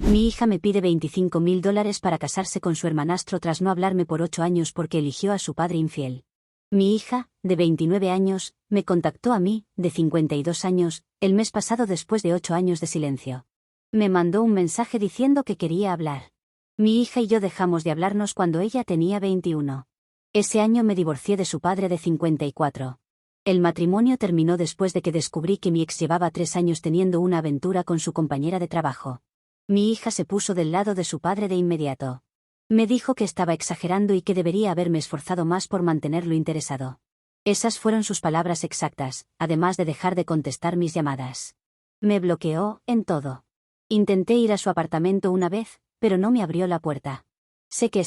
Mi hija me pide $25.000 para casarse con su hermanastro tras no hablarme por 8 años porque eligió a su padre infiel. Mi hija, de 29 años, me contactó a mí, de 52 años, el mes pasado después de 8 años de silencio. Me mandó un mensaje diciendo que quería hablar. Mi hija y yo dejamos de hablarnos cuando ella tenía 21. Ese año me divorcié de su padre de 54. El matrimonio terminó después de que descubrí que mi ex llevaba 3 años teniendo una aventura con su compañera de trabajo. Mi hija se puso del lado de su padre de inmediato. Me dijo que estaba exagerando y que debería haberme esforzado más por mantenerlo interesado. Esas fueron sus palabras exactas, además de dejar de contestar mis llamadas. Me bloqueó en todo. Intenté ir a su apartamento una vez, pero no me abrió la puerta. Sé que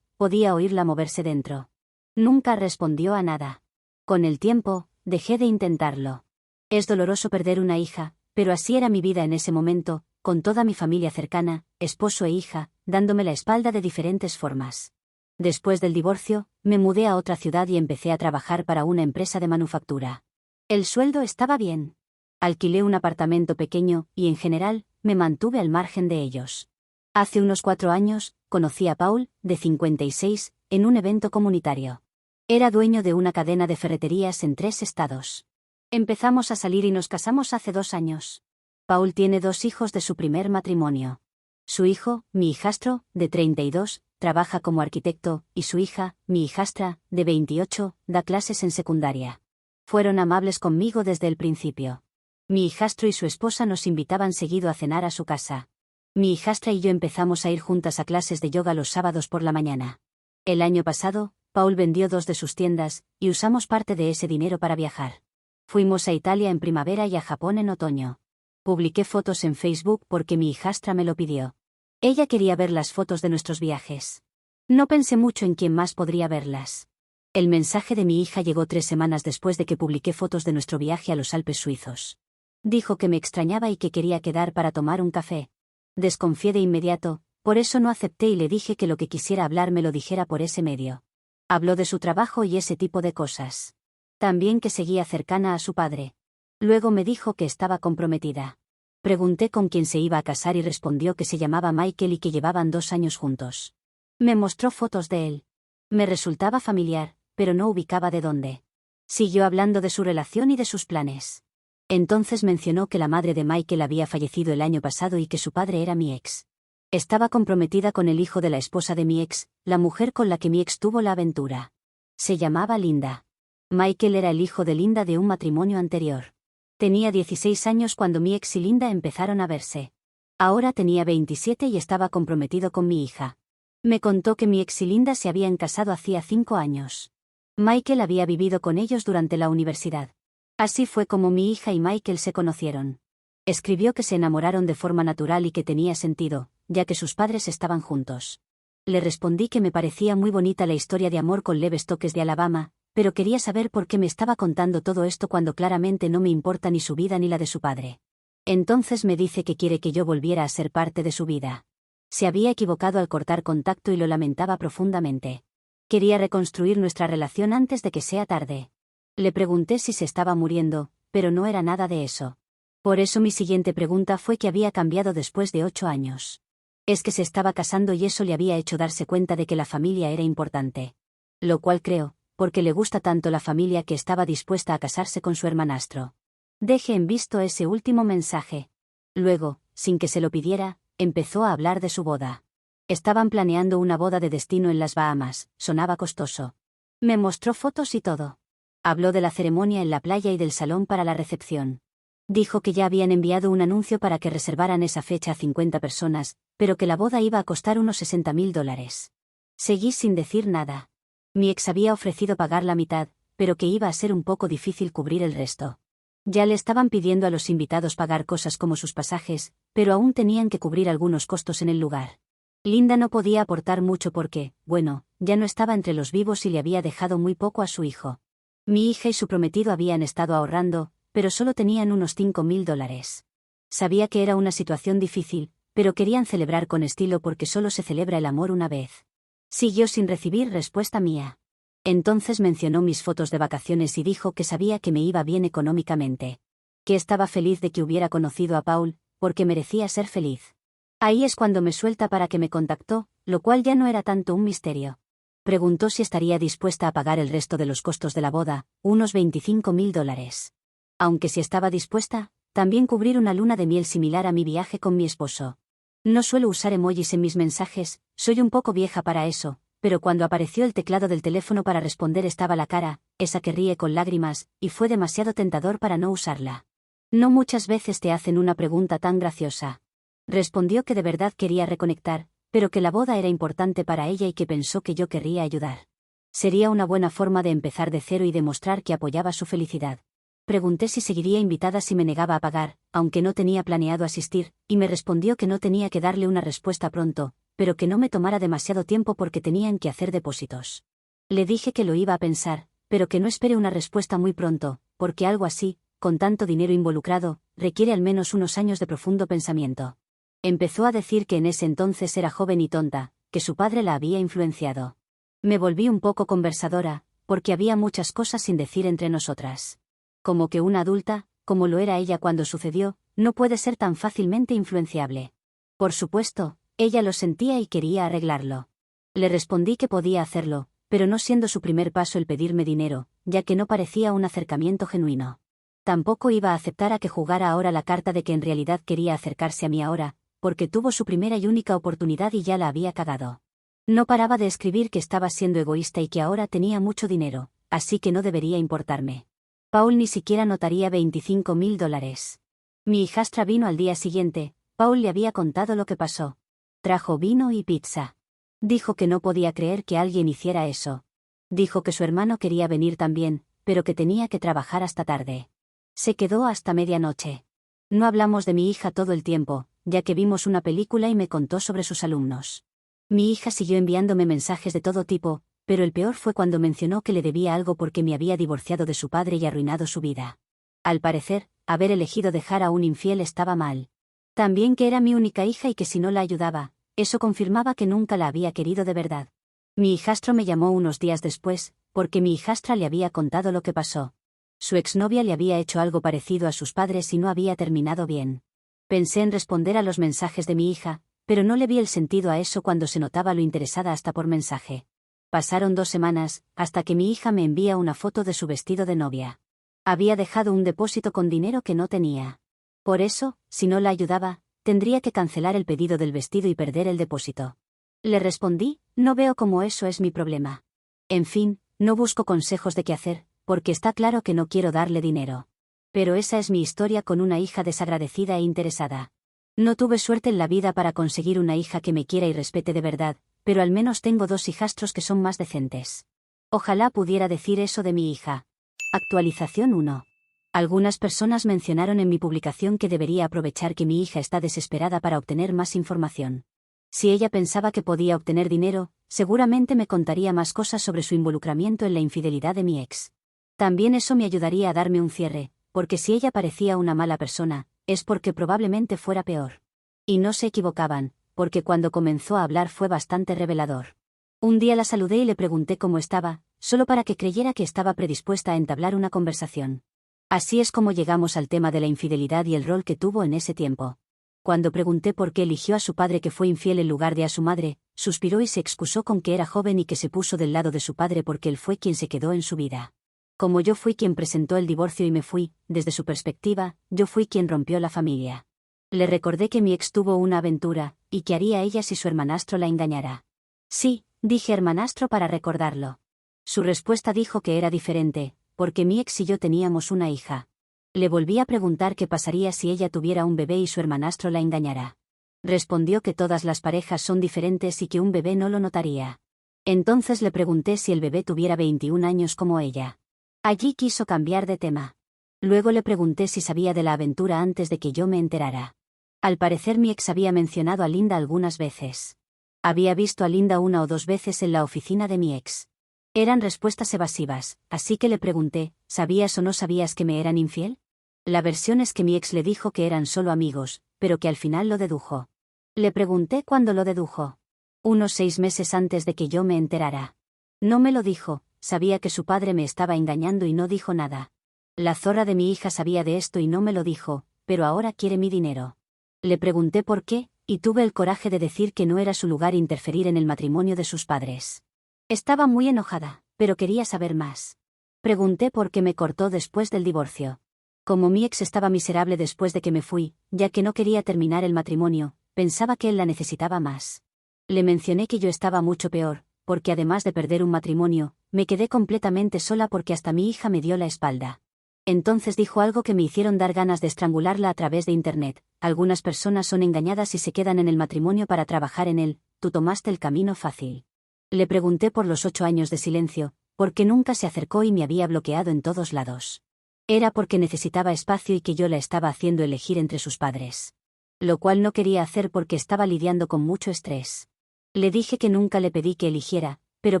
podía oírla moverse dentro. Nunca respondió a nada. Con el tiempo, dejé de intentarlo. Es doloroso perder una hija, pero así era mi vida en ese momento, con toda mi familia cercana, esposo e hija, dándome la espalda de diferentes formas. Después del divorcio, me mudé a otra ciudad y empecé a trabajar para una empresa de manufactura. El sueldo estaba bien. Alquilé un apartamento pequeño y, en general, me mantuve al margen de ellos. Hace unos 4 años, conocí a Paul, de 56, en un evento comunitario. Era dueño de una cadena de ferreterías en 3 estados. Empezamos a salir y nos casamos hace 2 años. Paul tiene 2 hijos de su primer matrimonio. Su hijo, mi hijastro, de 32, trabaja como arquitecto, y su hija, mi hijastra, de 28, da clases en secundaria. Fueron amables conmigo desde el principio. Mi hijastro y su esposa nos invitaban seguido a cenar a su casa. Mi hijastra y yo empezamos a ir juntas a clases de yoga los sábados por la mañana. El año pasado, Paul vendió 2 de sus tiendas, y usamos parte de ese dinero para viajar. Fuimos a Italia en primavera y a Japón en otoño. Publiqué fotos en Facebook porque mi hijastra me lo pidió. Ella quería ver las fotos de nuestros viajes. No pensé mucho en quién más podría verlas. El mensaje de mi hija llegó 3 semanas después de que publiqué fotos de nuestro viaje a los Alpes suizos. Dijo que me extrañaba y que quería quedar para tomar un café. Desconfié de inmediato, por eso no acepté y le dije que lo que quisiera hablar me lo dijera por ese medio. Habló de su trabajo y ese tipo de cosas. También que seguía cercana a su padre. Luego me dijo que estaba comprometida. Pregunté con quién se iba a casar y respondió que se llamaba Michael y que llevaban 2 años juntos. Me mostró fotos de él. Me resultaba familiar, pero no ubicaba de dónde. Siguió hablando de su relación y de sus planes. Entonces mencionó que la madre de Michael había fallecido el año pasado y que su padre era mi ex. Estaba comprometida con el hijo de la esposa de mi ex, la mujer con la que mi ex tuvo la aventura. Se llamaba Linda. Michael era el hijo de Linda de un matrimonio anterior. Tenía 16 años cuando mi ex y Linda empezaron a verse. Ahora tenía 27 y estaba comprometido con mi hija. Me contó que mi ex y Linda se habían casado hacía 5 años. Michael había vivido con ellos durante la universidad. Así fue como mi hija y Michael se conocieron. Escribió que se enamoraron de forma natural y que tenía sentido, ya que sus padres estaban juntos. Le respondí que me parecía muy bonita la historia de amor con leves toques de Alabama, pero quería saber por qué me estaba contando todo esto cuando claramente no me importa ni su vida ni la de su padre. Entonces me dice que quiere que yo volviera a ser parte de su vida. Se había equivocado al cortar contacto y lo lamentaba profundamente. Quería reconstruir nuestra relación antes de que sea tarde. Le pregunté si se estaba muriendo, pero no era nada de eso. Por eso mi siguiente pregunta fue que había cambiado después de 8 años. Es que se estaba casando y eso le había hecho darse cuenta de que la familia era importante. Lo cual creo, porque le gusta tanto la familia que estaba dispuesta a casarse con su hermanastro. Dejé en visto ese último mensaje. Luego, sin que se lo pidiera, empezó a hablar de su boda. Estaban planeando una boda de destino en las Bahamas, sonaba costoso. Me mostró fotos y todo. Habló de la ceremonia en la playa y del salón para la recepción. Dijo que ya habían enviado un anuncio para que reservaran esa fecha a 50 personas, pero que la boda iba a costar unos $60.000. Seguí sin decir nada. Mi ex había ofrecido pagar la mitad, pero que iba a ser un poco difícil cubrir el resto. Ya le estaban pidiendo a los invitados pagar cosas como sus pasajes, pero aún tenían que cubrir algunos costos en el lugar. Linda no podía aportar mucho porque, bueno, ya no estaba entre los vivos y le había dejado muy poco a su hijo. Mi hija y su prometido habían estado ahorrando, pero solo tenían unos $5.000. Sabía que era una situación difícil, pero querían celebrar con estilo porque solo se celebra el amor una vez. Siguió sin recibir respuesta mía. Entonces mencionó mis fotos de vacaciones y dijo que sabía que me iba bien económicamente. Que estaba feliz de que hubiera conocido a Paul, porque merecía ser feliz. Ahí es cuando me suelta para que me contactó, lo cual ya no era tanto un misterio. Preguntó si estaría dispuesta a pagar el resto de los costos de la boda, unos $25.000. Aunque si estaba dispuesta, también cubrir una luna de miel similar a mi viaje con mi esposo. No suelo usar emojis en mis mensajes, soy un poco vieja para eso, pero cuando apareció el teclado del teléfono para responder estaba la cara, esa que ríe con lágrimas, y fue demasiado tentador para no usarla. No muchas veces te hacen una pregunta tan graciosa. Respondió que de verdad quería reconectar, pero que la boda era importante para ella y que pensó que yo querría ayudar. Sería una buena forma de empezar de cero y demostrar que apoyaba su felicidad. Pregunté si seguiría invitada si me negaba a pagar, aunque no tenía planeado asistir, y me respondió que no tenía que darle una respuesta pronto, pero que no me tomara demasiado tiempo porque tenían que hacer depósitos. Le dije que lo iba a pensar, pero que no espere una respuesta muy pronto, porque algo así, con tanto dinero involucrado, requiere al menos unos años de profundo pensamiento. Empezó a decir que en ese entonces era joven y tonta, que su padre la había influenciado. Me volví un poco conversadora, porque había muchas cosas sin decir entre nosotras. Como que una adulta, como lo era ella cuando sucedió, no puede ser tan fácilmente influenciable. Por supuesto, ella lo sentía y quería arreglarlo. Le respondí que podía hacerlo, pero no siendo su primer paso el pedirme dinero, ya que no parecía un acercamiento genuino. Tampoco iba a aceptar a que jugara ahora la carta de que en realidad quería acercarse a mí ahora, porque tuvo su primera y única oportunidad y ya la había cagado. No paraba de escribir que estaba siendo egoísta y que ahora tenía mucho dinero, así que no debería importarme. Paul ni siquiera notaría $25.000. Mi hijastra vino al día siguiente, Paul le había contado lo que pasó. Trajo vino y pizza. Dijo que no podía creer que alguien hiciera eso. Dijo que su hermano quería venir también, pero que tenía que trabajar hasta tarde. Se quedó hasta medianoche. No hablamos de mi hija todo el tiempo, ya que vimos una película y me contó sobre sus alumnos. Mi hija siguió enviándome mensajes de todo tipo, pero el peor fue cuando mencionó que le debía algo porque me había divorciado de su padre y arruinado su vida. Al parecer, haber elegido dejar a un infiel estaba mal. También que era mi única hija y que si no la ayudaba, eso confirmaba que nunca la había querido de verdad. Mi hijastro me llamó unos días después, porque mi hijastra le había contado lo que pasó. Su exnovia le había hecho algo parecido a sus padres y no había terminado bien. Pensé en responder a los mensajes de mi hija, pero no le vi el sentido a eso cuando se notaba lo interesada hasta por mensaje. Pasaron 2 semanas, hasta que mi hija me envía una foto de su vestido de novia. Había dejado un depósito con dinero que no tenía. Por eso, si no la ayudaba, tendría que cancelar el pedido del vestido y perder el depósito. Le respondí, no veo cómo eso es mi problema. En fin, no busco consejos de qué hacer, porque está claro que no quiero darle dinero. Pero esa es mi historia con una hija desagradecida e interesada. No tuve suerte en la vida para conseguir una hija que me quiera y respete de verdad, pero al menos tengo 2 hijastros que son más decentes. Ojalá pudiera decir eso de mi hija. Actualización 1. Algunas personas mencionaron en mi publicación que debería aprovechar que mi hija está desesperada para obtener más información. Si ella pensaba que podía obtener dinero, seguramente me contaría más cosas sobre su involucramiento en la infidelidad de mi ex. También eso me ayudaría a darme un cierre, porque si ella parecía una mala persona, es porque probablemente fuera peor. Y no se equivocaban, porque cuando comenzó a hablar fue bastante revelador. Un día la saludé y le pregunté cómo estaba, solo para que creyera que estaba predispuesta a entablar una conversación. Así es como llegamos al tema de la infidelidad y el rol que tuvo en ese tiempo. Cuando pregunté por qué eligió a su padre que fue infiel en lugar de a su madre, suspiró y se excusó con que era joven y que se puso del lado de su padre porque él fue quien se quedó en su vida. Como yo fui quien presentó el divorcio y me fui, desde su perspectiva, yo fui quien rompió la familia. Le recordé que mi ex tuvo una aventura, y que haría ella si su hermanastro la engañara. Sí, dije hermanastro para recordarlo. Su respuesta dijo que era diferente, porque mi ex y yo teníamos una hija. Le volví a preguntar qué pasaría si ella tuviera un bebé y su hermanastro la engañara. Respondió que todas las parejas son diferentes y que un bebé no lo notaría. Entonces le pregunté si el bebé tuviera 21 años como ella. Allí quiso cambiar de tema. Luego le pregunté si sabía de la aventura antes de que yo me enterara. Al parecer mi ex había mencionado a Linda algunas veces. Había visto a Linda 1 o 2 veces en la oficina de mi ex. Eran respuestas evasivas, así que le pregunté, ¿sabías o no sabías que me eran infiel? La versión es que mi ex le dijo que eran solo amigos, pero que al final lo dedujo. Le pregunté cuándo lo dedujo. Unos 6 meses antes de que yo me enterara. No me lo dijo, sabía que su padre me estaba engañando y no dijo nada. La zorra de mi hija sabía de esto y no me lo dijo, pero ahora quiere mi dinero. Le pregunté por qué, y tuve el coraje de decir que no era su lugar interferir en el matrimonio de sus padres. Estaba muy enojada, pero quería saber más. Pregunté por qué me cortó después del divorcio. Como mi ex estaba miserable después de que me fui, ya que no quería terminar el matrimonio, pensaba que él la necesitaba más. Le mencioné que yo estaba mucho peor, porque además de perder un matrimonio, me quedé completamente sola porque hasta mi hija me dio la espalda. Entonces dijo algo que me hicieron dar ganas de estrangularla a través de internet. Algunas personas son engañadas y se quedan en el matrimonio para trabajar en él, tú tomaste el camino fácil. Le pregunté por los 8 años de silencio, porque nunca se acercó y me había bloqueado en todos lados. Era porque necesitaba espacio y que yo la estaba haciendo elegir entre sus padres. Lo cual no quería hacer porque estaba lidiando con mucho estrés. Le dije que nunca le pedí que eligiera, pero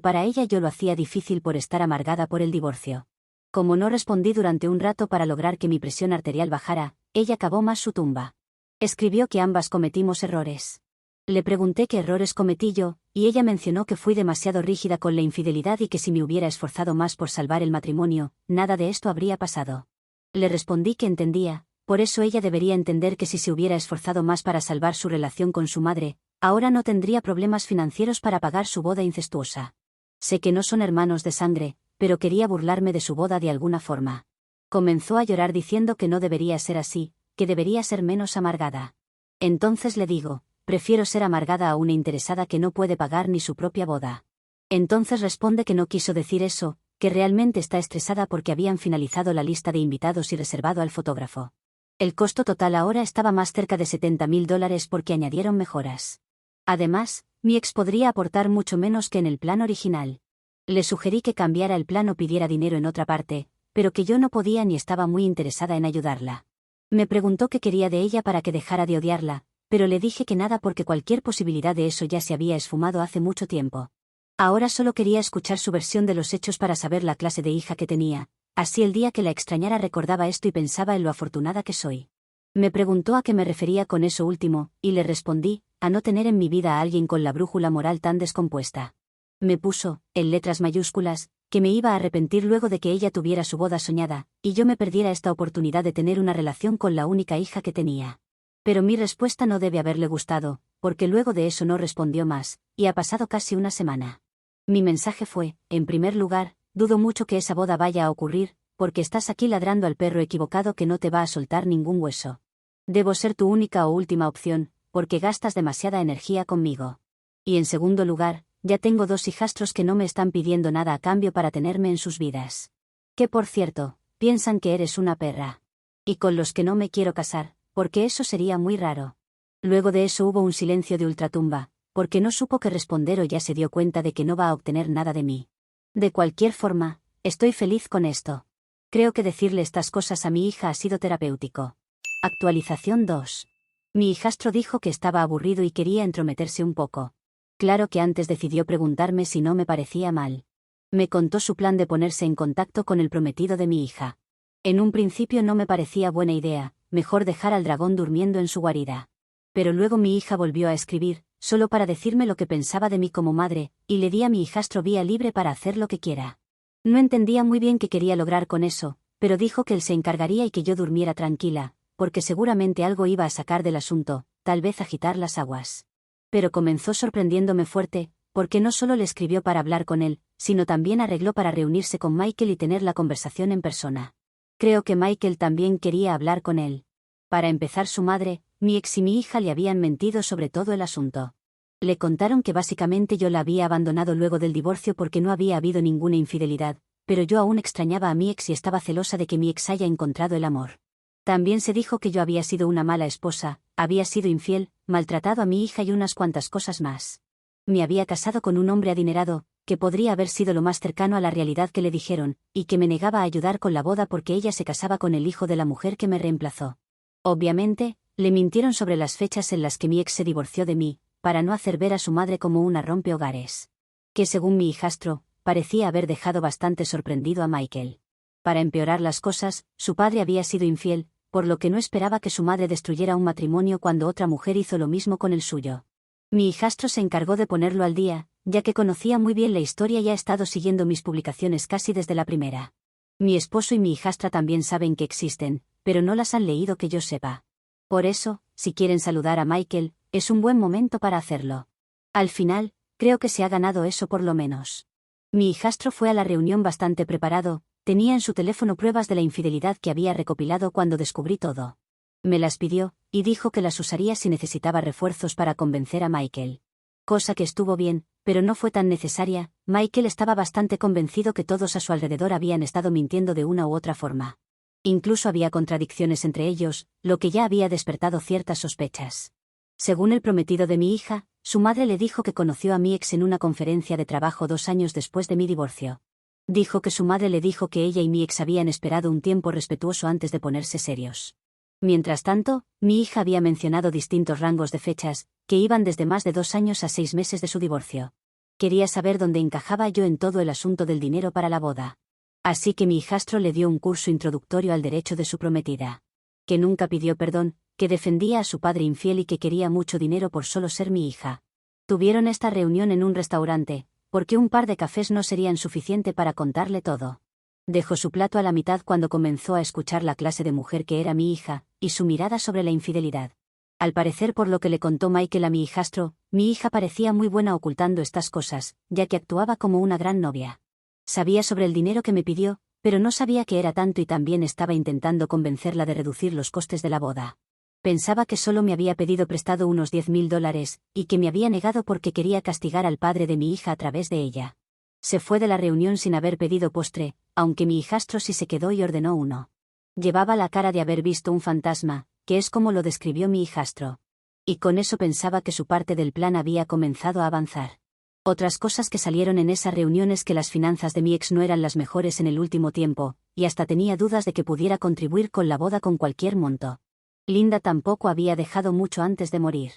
para ella yo lo hacía difícil por estar amargada por el divorcio. Como no respondí durante un rato para lograr que mi presión arterial bajara, ella cavó más su tumba. Escribió que ambas cometimos errores. Le pregunté qué errores cometí yo, y ella mencionó que fui demasiado rígida con la infidelidad y que si me hubiera esforzado más por salvar el matrimonio, nada de esto habría pasado. Le respondí que entendía, por eso ella debería entender que si se hubiera esforzado más para salvar su relación con su madre, ahora no tendría problemas financieros para pagar su boda incestuosa. Sé que no son hermanos de sangre, pero quería burlarme de su boda de alguna forma. Comenzó a llorar diciendo que no debería ser así, que debería ser menos amargada. Entonces le digo, prefiero ser amargada a una interesada que no puede pagar ni su propia boda. Entonces responde que no quiso decir eso, que realmente está estresada porque habían finalizado la lista de invitados y reservado al fotógrafo. El costo total ahora estaba más cerca de $70.000 porque añadieron mejoras. Además, mi ex podría aportar mucho menos que en el plan original. Le sugerí que cambiara el plan o pidiera dinero en otra parte, pero que yo no podía ni estaba muy interesada en ayudarla. Me preguntó qué quería de ella para que dejara de odiarla, pero le dije que nada porque cualquier posibilidad de eso ya se había esfumado hace mucho tiempo. Ahora solo quería escuchar su versión de los hechos para saber la clase de hija que tenía, así el día que la extrañara recordaba esto y pensaba en lo afortunada que soy. Me preguntó a qué me refería con eso último, y le respondí, a no tener en mi vida a alguien con la brújula moral tan descompuesta. Me puso, en letras mayúsculas, que me iba a arrepentir luego de que ella tuviera su boda soñada, y yo me perdiera esta oportunidad de tener una relación con la única hija que tenía. Pero mi respuesta no debe haberle gustado, porque luego de eso no respondió más, y ha pasado casi una semana. Mi mensaje fue, en primer lugar, dudo mucho que esa boda vaya a ocurrir, porque estás aquí ladrando al perro equivocado que no te va a soltar ningún hueso. Debo ser tu única o última opción, porque gastas demasiada energía conmigo. Y en segundo lugar, ya tengo 2 hijastros que no me están pidiendo nada a cambio para tenerme en sus vidas. Que por cierto, piensan que eres una perra. Y con los que no me quiero casar, porque eso sería muy raro. Luego de eso hubo un silencio de ultratumba, porque no supo qué responder o ya se dio cuenta de que no va a obtener nada de mí. De cualquier forma, estoy feliz con esto. Creo que decirle estas cosas a mi hija ha sido terapéutico. Actualización 2. Mi hijastro dijo que estaba aburrido y quería entrometerse un poco. Claro que antes decidió preguntarme si no me parecía mal. Me contó su plan de ponerse en contacto con el prometido de mi hija. En un principio no me parecía buena idea, mejor dejar al dragón durmiendo en su guarida. Pero luego mi hija volvió a escribir, solo para decirme lo que pensaba de mí como madre, y le di a mi hijastro vía libre para hacer lo que quiera. No entendía muy bien qué quería lograr con eso, pero dijo que él se encargaría y que yo durmiera tranquila, porque seguramente algo iba a sacar del asunto, tal vez agitar las aguas. Pero comenzó sorprendiéndome fuerte, porque no solo le escribió para hablar con él, sino también arregló para reunirse con Michael y tener la conversación en persona. Creo que Michael también quería hablar con él. Para empezar, su madre, mi ex y mi hija le habían mentido sobre todo el asunto. Le contaron que básicamente yo la había abandonado luego del divorcio porque no había habido ninguna infidelidad, pero yo aún extrañaba a mi ex y estaba celosa de que mi ex haya encontrado el amor. También se dijo que yo había sido una mala esposa, había sido infiel, maltratado a mi hija y unas cuantas cosas más. Me había casado con un hombre adinerado, que podría haber sido lo más cercano a la realidad que le dijeron, y que me negaba a ayudar con la boda porque ella se casaba con el hijo de la mujer que me reemplazó. Obviamente, le mintieron sobre las fechas en las que mi ex se divorció de mí, para no hacer ver a su madre como una rompehogares. Que según mi hijastro, parecía haber dejado bastante sorprendido a Michael. Para empeorar las cosas, su padre había sido infiel, por lo que no esperaba que su madre destruyera un matrimonio cuando otra mujer hizo lo mismo con el suyo. Mi hijastro se encargó de ponerlo al día, ya que conocía muy bien la historia y ha estado siguiendo mis publicaciones casi desde la primera. Mi esposo y mi hijastra también saben que existen, pero no las han leído que yo sepa. Por eso, si quieren saludar a Michael, es un buen momento para hacerlo. Al final, creo que se ha ganado eso por lo menos. Mi hijastro fue a la reunión bastante preparado, tenía en su teléfono pruebas de la infidelidad que había recopilado cuando descubrí todo. Me las pidió, y dijo que las usaría si necesitaba refuerzos para convencer a Michael. Cosa que estuvo bien, pero no fue tan necesaria. Michael estaba bastante convencido que todos a su alrededor habían estado mintiendo de una u otra forma. Incluso había contradicciones entre ellos, lo que ya había despertado ciertas sospechas. Según el prometido de mi hija, su madre le dijo que conoció a mi ex en una conferencia de trabajo 2 años después de mi divorcio. Dijo que su madre le dijo que ella y mi ex habían esperado un tiempo respetuoso antes de ponerse serios. Mientras tanto, mi hija había mencionado distintos rangos de fechas, que iban desde más de 2 años a 6 meses de su divorcio. Quería saber dónde encajaba yo en todo el asunto del dinero para la boda. Así que mi hijastro le dio un curso introductorio al derecho de su prometida. Que nunca pidió perdón, que defendía a su padre infiel y que quería mucho dinero por solo ser mi hija. Tuvieron esta reunión en un restaurante, porque un par de cafés no serían suficiente para contarle todo. Dejó su plato a la mitad cuando comenzó a escuchar la clase de mujer que era mi hija, y su mirada sobre la infidelidad. Al parecer, por lo que le contó Michael a mi hijastro, mi hija parecía muy buena ocultando estas cosas, ya que actuaba como una gran novia. Sabía sobre el dinero que me pidió, pero no sabía que era tanto y también estaba intentando convencerla de reducir los costes de la boda. Pensaba que solo me había pedido prestado unos $10,000, y que me había negado porque quería castigar al padre de mi hija a través de ella. Se fue de la reunión sin haber pedido postre, aunque mi hijastro sí se quedó y ordenó uno. Llevaba la cara de haber visto un fantasma, que es como lo describió mi hijastro. Y con eso pensaba que su parte del plan había comenzado a avanzar. Otras cosas que salieron en esa reunión es que las finanzas de mi ex no eran las mejores en el último tiempo, y hasta tenía dudas de que pudiera contribuir con la boda con cualquier monto. Linda tampoco había dejado mucho antes de morir.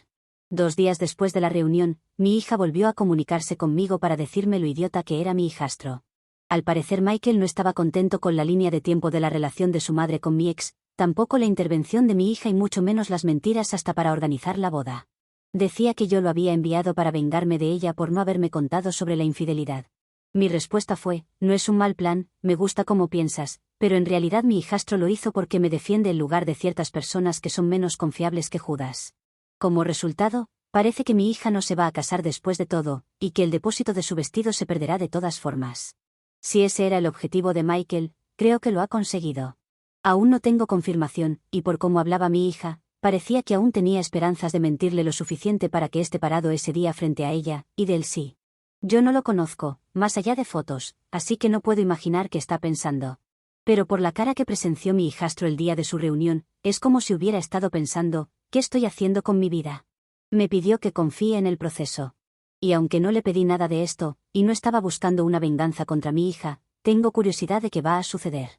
2 días después de la reunión, mi hija volvió a comunicarse conmigo para decirme lo idiota que era mi hijastro. Al parecer Michael no estaba contento con la línea de tiempo de la relación de su madre con mi ex, tampoco la intervención de mi hija y mucho menos las mentiras hasta para organizar la boda. Decía que yo lo había enviado para vengarme de ella por no haberme contado sobre la infidelidad. Mi respuesta fue, no es un mal plan, me gusta cómo piensas, pero en realidad mi hijastro lo hizo porque me defiende en lugar de ciertas personas que son menos confiables que Judas. Como resultado, parece que mi hija no se va a casar después de todo, y que el depósito de su vestido se perderá de todas formas. Si ese era el objetivo de Michael, creo que lo ha conseguido. Aún no tengo confirmación, y por cómo hablaba mi hija, parecía que aún tenía esperanzas de mentirle lo suficiente para que esté parado ese día frente a ella, y de él sí. Yo no lo conozco, más allá de fotos, así que no puedo imaginar qué está pensando. Pero por la cara que presenció mi hijastro el día de su reunión, es como si hubiera estado pensando, ¿qué estoy haciendo con mi vida? Me pidió que confíe en el proceso. Y aunque no le pedí nada de esto, y no estaba buscando una venganza contra mi hija, tengo curiosidad de qué va a suceder.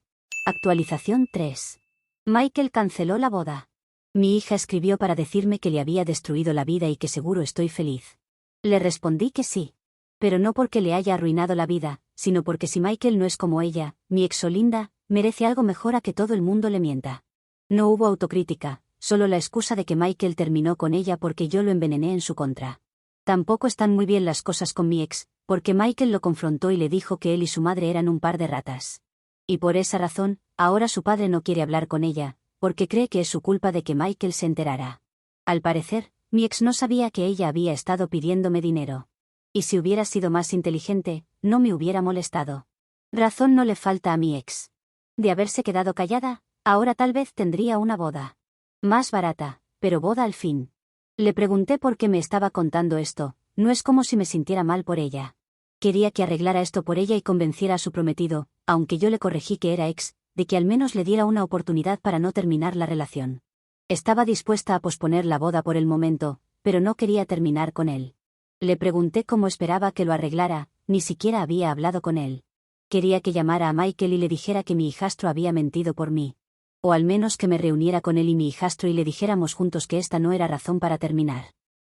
Actualización 3. Michael canceló la boda. Mi hija escribió para decirme que le había destruido la vida y que seguro estoy feliz. Le respondí que sí. Pero no porque le haya arruinado la vida, sino porque si Michael no es como ella, mi ex Linda, merece algo mejor a que todo el mundo le mienta. No hubo autocrítica, solo la excusa de que Michael terminó con ella porque yo lo envenené en su contra. Tampoco están muy bien las cosas con mi ex, porque Michael lo confrontó y le dijo que él y su madre eran un par de ratas. Y por esa razón, ahora su padre no quiere hablar con ella, porque cree que es su culpa de que Michael se enterara. Al parecer, mi ex no sabía que ella había estado pidiéndome dinero. Y si hubiera sido más inteligente, no me hubiera molestado. Razón no le falta a mi ex. De haberse quedado callada, ahora tal vez tendría una boda. Más barata, pero boda al fin. Le pregunté por qué me estaba contando esto, no es como si me sintiera mal por ella. Quería que arreglara esto por ella y convenciera a su prometido, aunque yo le corregí que era ex, de que al menos le diera una oportunidad para no terminar la relación. Estaba dispuesta a posponer la boda por el momento, pero no quería terminar con él. Le pregunté cómo esperaba que lo arreglara, ni siquiera había hablado con él. Quería que llamara a Michael y le dijera que mi hijastro había mentido por mí. O al menos que me reuniera con él y mi hijastro y le dijéramos juntos que esta no era razón para terminar.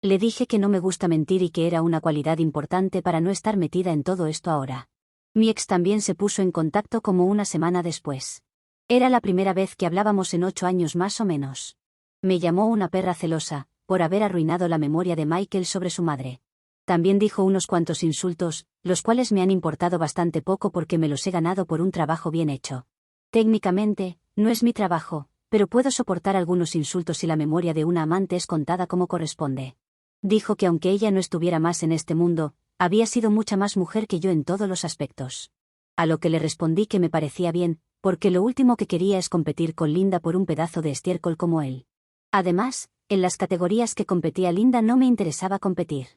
Le dije que no me gusta mentir y que era una cualidad importante para no estar metida en todo esto ahora. Mi ex también se puso en contacto como una semana después. Era la primera vez que hablábamos en 8 años más o menos. Me llamó una perra celosa, por haber arruinado la memoria de Michael sobre su madre. También dijo unos cuantos insultos, los cuales me han importado bastante poco porque me los he ganado por un trabajo bien hecho. Técnicamente, no es mi trabajo, pero puedo soportar algunos insultos si la memoria de una amante es contada como corresponde. Dijo que aunque ella no estuviera más en este mundo, había sido mucha más mujer que yo en todos los aspectos. A lo que le respondí que me parecía bien, porque lo último que quería es competir con Linda por un pedazo de estiércol como él. Además, en las categorías que competía Linda no me interesaba competir.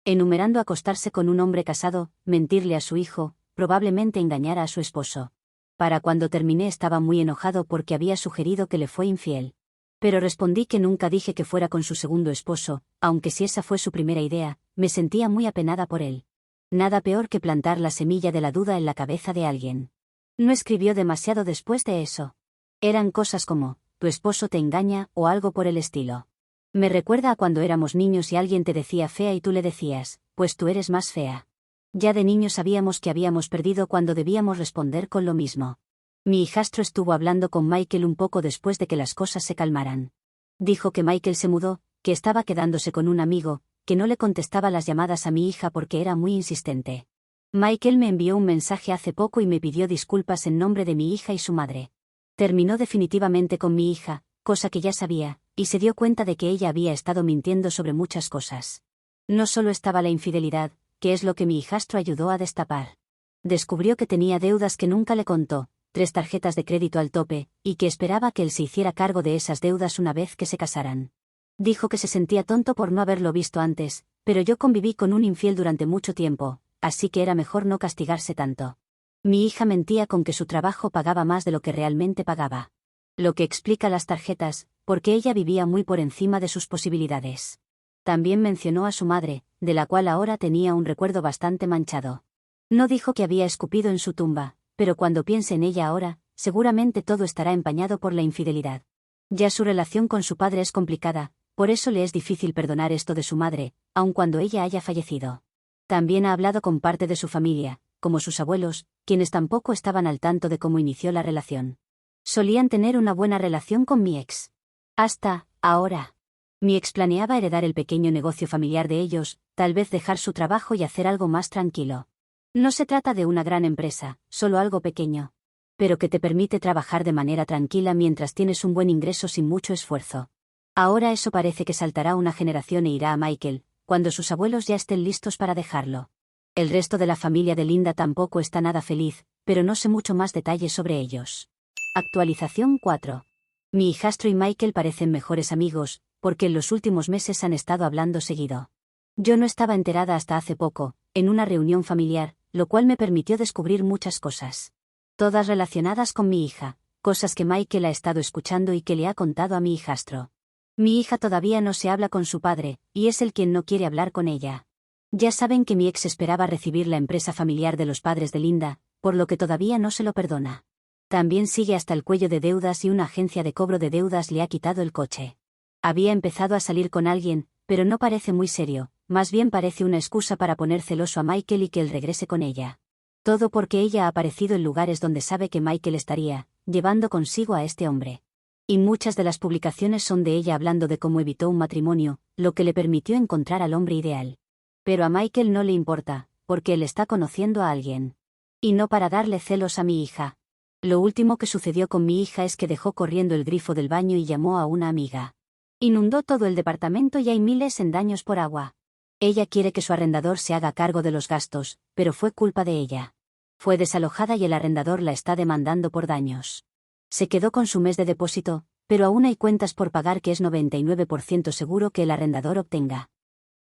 Enumerando acostarse con un hombre casado, mentirle a su hijo, probablemente engañar a su esposo. Para cuando terminé estaba muy enojado porque había sugerido que le fue infiel. Pero respondí que nunca dije que fuera con su segundo esposo, aunque si esa fue su primera idea, me sentía muy apenada por él. Nada peor que plantar la semilla de la duda en la cabeza de alguien. No escribió demasiado después de eso. Eran cosas como, tu esposo te engaña o algo por el estilo. Me recuerda a cuando éramos niños y alguien te decía fea y tú le decías, pues tú eres más fea. Ya de niños sabíamos que habíamos perdido cuando debíamos responder con lo mismo. Mi hijastro estuvo hablando con Michael un poco después de que las cosas se calmaran. Dijo que Michael se mudó, que estaba quedándose con un amigo, que no le contestaba las llamadas a mi hija porque era muy insistente. Michael me envió un mensaje hace poco y me pidió disculpas en nombre de mi hija y su madre. Terminó definitivamente con mi hija, cosa que ya sabía, y se dio cuenta de que ella había estado mintiendo sobre muchas cosas. No solo estaba la infidelidad, que es lo que mi hijastro ayudó a destapar. Descubrió que tenía deudas que nunca le contó, 3 tarjetas de crédito al tope, y que esperaba que él se hiciera cargo de esas deudas una vez que se casaran. Dijo que se sentía tonto por no haberlo visto antes, pero yo conviví con un infiel durante mucho tiempo, así que era mejor no castigarse tanto. Mi hija mentía con que su trabajo pagaba más de lo que realmente pagaba. Lo que explica las tarjetas, porque ella vivía muy por encima de sus posibilidades. También mencionó a su madre, de la cual ahora tenía un recuerdo bastante manchado. No dijo que había escupido en su tumba, pero cuando piense en ella ahora, seguramente todo estará empañado por la infidelidad. Ya su relación con su padre es complicada, por eso le es difícil perdonar esto de su madre, aun cuando ella haya fallecido. También ha hablado con parte de su familia, como sus abuelos, quienes tampoco estaban al tanto de cómo inició la relación. Solían tener una buena relación con mi ex. Hasta ahora. Mi ex planeaba heredar el pequeño negocio familiar de ellos, tal vez dejar su trabajo y hacer algo más tranquilo. No se trata de una gran empresa, solo algo pequeño. Pero que te permite trabajar de manera tranquila mientras tienes un buen ingreso sin mucho esfuerzo. Ahora eso parece que saltará una generación e irá a Michael, cuando sus abuelos ya estén listos para dejarlo. El resto de la familia de Linda tampoco está nada feliz, pero no sé mucho más detalles sobre ellos. Actualización 4. Mi hijastro y Michael parecen mejores amigos, porque en los últimos meses han estado hablando seguido. Yo no estaba enterada hasta hace poco, en una reunión familiar, lo cual me permitió descubrir muchas cosas. Todas relacionadas con mi hija, cosas que Michael ha estado escuchando y que le ha contado a mi hijastro. Mi hija todavía no se habla con su padre, y es él quien no quiere hablar con ella. Ya saben que mi ex esperaba recibir la empresa familiar de los padres de Linda, por lo que todavía no se lo perdona. También sigue hasta el cuello de deudas y una agencia de cobro de deudas le ha quitado el coche. Había empezado a salir con alguien, pero no parece muy serio, más bien parece una excusa para poner celoso a Michael y que él regrese con ella. Todo porque ella ha aparecido en lugares donde sabe que Michael estaría, llevando consigo a este hombre. Y muchas de las publicaciones son de ella hablando de cómo evitó un matrimonio, lo que le permitió encontrar al hombre ideal. Pero a Michael no le importa, porque él está conociendo a alguien. Y no para darle celos a mi hija. Lo último que sucedió con mi hija es que dejó corriendo el grifo del baño y llamó a una amiga. Inundó todo el departamento y hay miles en daños por agua. Ella quiere que su arrendador se haga cargo de los gastos, pero fue culpa de ella. Fue desalojada y el arrendador la está demandando por daños. Se quedó con su mes de depósito, pero aún hay cuentas por pagar que es 99% seguro que el arrendador obtenga.